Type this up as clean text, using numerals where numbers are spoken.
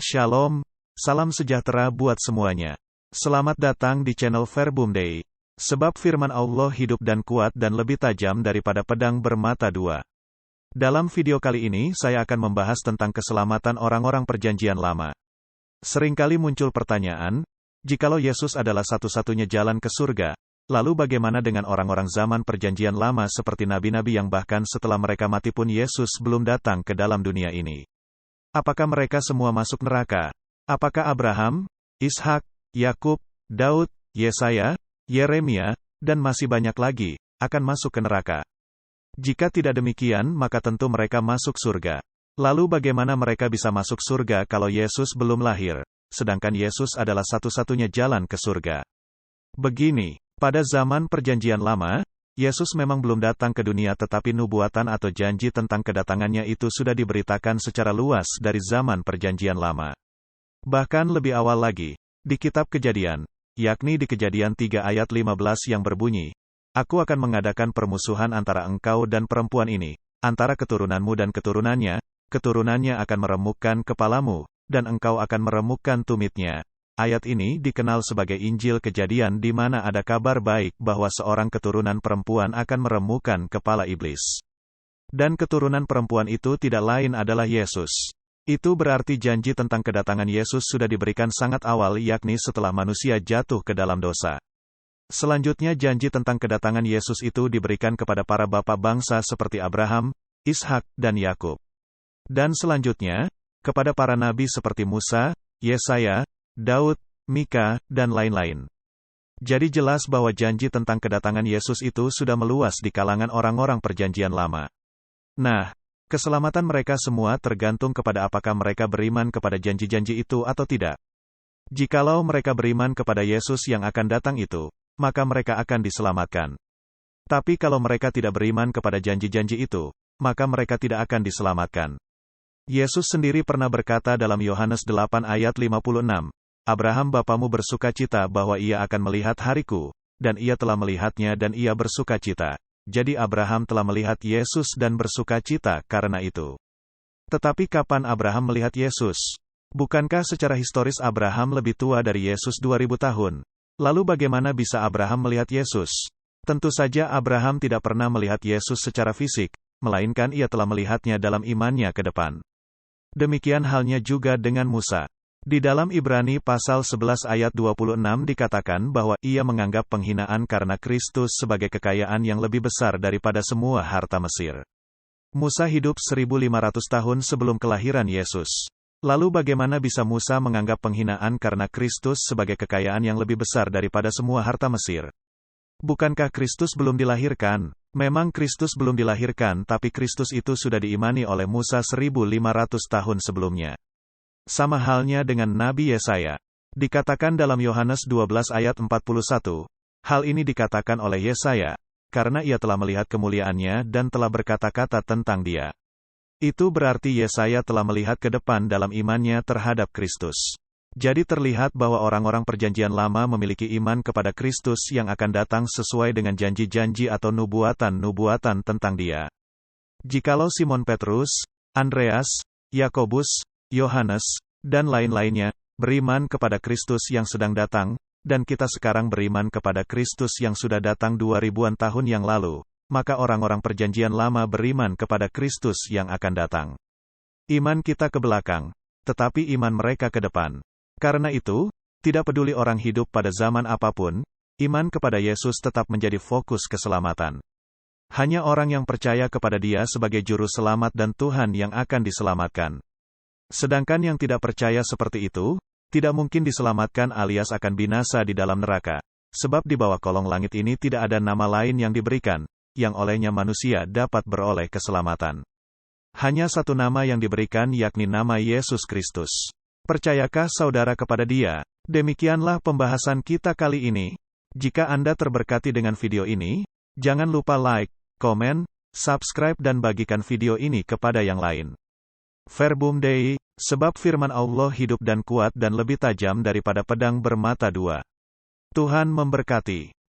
Shalom, salam sejahtera buat semuanya. Selamat datang di channel Verbum Dei. Sebab firman Allah hidup dan kuat dan lebih tajam daripada pedang bermata dua. Dalam video kali ini saya akan membahas tentang keselamatan orang-orang perjanjian lama. Seringkali muncul pertanyaan, jikalau Yesus adalah satu-satunya jalan ke surga, lalu bagaimana dengan orang-orang zaman perjanjian lama seperti nabi-nabi yang bahkan setelah mereka mati pun Yesus belum datang ke dalam dunia ini? Apakah mereka semua masuk neraka? Apakah Abraham, Ishak, Yakub, Daud, Yesaya, Yeremia, dan masih banyak lagi, akan masuk ke neraka? Jika tidak demikian, maka tentu mereka masuk surga. Lalu bagaimana mereka bisa masuk surga kalau Yesus belum lahir, sedangkan Yesus adalah satu-satunya jalan ke surga? Begini, pada zaman perjanjian lama, Yesus memang belum datang ke dunia tetapi nubuatan atau janji tentang kedatangannya itu sudah diberitakan secara luas dari zaman perjanjian lama. Bahkan lebih awal lagi, di kitab Kejadian, yakni di Kejadian 3 ayat 15 yang berbunyi, "Aku akan mengadakan permusuhan antara engkau dan perempuan ini, antara keturunanmu dan keturunannya akan meremukkan kepalamu, dan engkau akan meremukkan tumitnya." Ayat ini dikenal sebagai Injil Kejadian di mana ada kabar baik bahwa seorang keturunan perempuan akan meremukkan kepala iblis. Dan keturunan perempuan itu tidak lain adalah Yesus. Itu berarti janji tentang kedatangan Yesus sudah diberikan sangat awal yakni setelah manusia jatuh ke dalam dosa. Selanjutnya janji tentang kedatangan Yesus itu diberikan kepada para bapa bangsa seperti Abraham, Ishak, dan Yakub. Dan selanjutnya, kepada para nabi seperti Musa, Yesaya, Daud, Mika, dan lain-lain. Jadi jelas bahwa janji tentang kedatangan Yesus itu sudah meluas di kalangan orang-orang perjanjian lama. Nah, keselamatan mereka semua tergantung kepada apakah mereka beriman kepada janji-janji itu atau tidak. Jikalau mereka beriman kepada Yesus yang akan datang itu, maka mereka akan diselamatkan. Tapi kalau mereka tidak beriman kepada janji-janji itu, maka mereka tidak akan diselamatkan. Yesus sendiri pernah berkata dalam Yohanes 8 ayat 56, "Abraham bapamu bersukacita bahwa ia akan melihat hariku, dan ia telah melihatnya dan ia bersukacita." Jadi Abraham telah melihat Yesus dan bersukacita karena itu. Tetapi kapan Abraham melihat Yesus? Bukankah secara historis Abraham lebih tua dari Yesus 2000 tahun? Lalu bagaimana bisa Abraham melihat Yesus? Tentu saja Abraham tidak pernah melihat Yesus secara fisik, melainkan ia telah melihatnya dalam imannya ke depan. Demikian halnya juga dengan Musa. Di dalam Ibrani pasal 11 ayat 26 dikatakan bahwa ia menganggap penghinaan karena Kristus sebagai kekayaan yang lebih besar daripada semua harta Mesir. Musa hidup 1500 tahun sebelum kelahiran Yesus. Lalu bagaimana bisa Musa menganggap penghinaan karena Kristus sebagai kekayaan yang lebih besar daripada semua harta Mesir? Bukankah Kristus belum dilahirkan? Memang Kristus belum dilahirkan tapi Kristus itu sudah diimani oleh Musa 1500 tahun sebelumnya. Sama halnya dengan Nabi Yesaya. Dikatakan dalam Yohanes 12 ayat 41, hal ini dikatakan oleh Yesaya, karena ia telah melihat kemuliaannya dan telah berkata-kata tentang dia. Itu berarti Yesaya telah melihat ke depan dalam imannya terhadap Kristus. Jadi terlihat bahwa orang-orang perjanjian lama memiliki iman kepada Kristus yang akan datang sesuai dengan janji-janji atau nubuatan-nubuatan tentang dia. Jikalau Simon Petrus, Andreas, Yakobus, Yohanes, dan lain-lainnya, beriman kepada Kristus yang sedang datang, dan kita sekarang beriman kepada Kristus yang sudah datang 2000-an tahun yang lalu, maka orang-orang perjanjian lama beriman kepada Kristus yang akan datang. Iman kita ke belakang, tetapi iman mereka ke depan. Karena itu, tidak peduli orang hidup pada zaman apapun, iman kepada Yesus tetap menjadi fokus keselamatan. Hanya orang yang percaya kepada Dia sebagai juru selamat dan Tuhan yang akan diselamatkan. Sedangkan yang tidak percaya seperti itu, tidak mungkin diselamatkan alias akan binasa di dalam neraka. Sebab di bawah kolong langit ini tidak ada nama lain yang diberikan, yang olehnya manusia dapat beroleh keselamatan. Hanya satu nama yang diberikan yakni nama Yesus Kristus. Percayakah saudara kepada Dia? Demikianlah pembahasan kita kali ini. Jika Anda terberkati dengan video ini, jangan lupa like, komen, subscribe dan bagikan video ini kepada yang lain. Verbum Dei, sebab firman Allah hidup dan kuat dan lebih tajam daripada pedang bermata dua. Tuhan memberkati.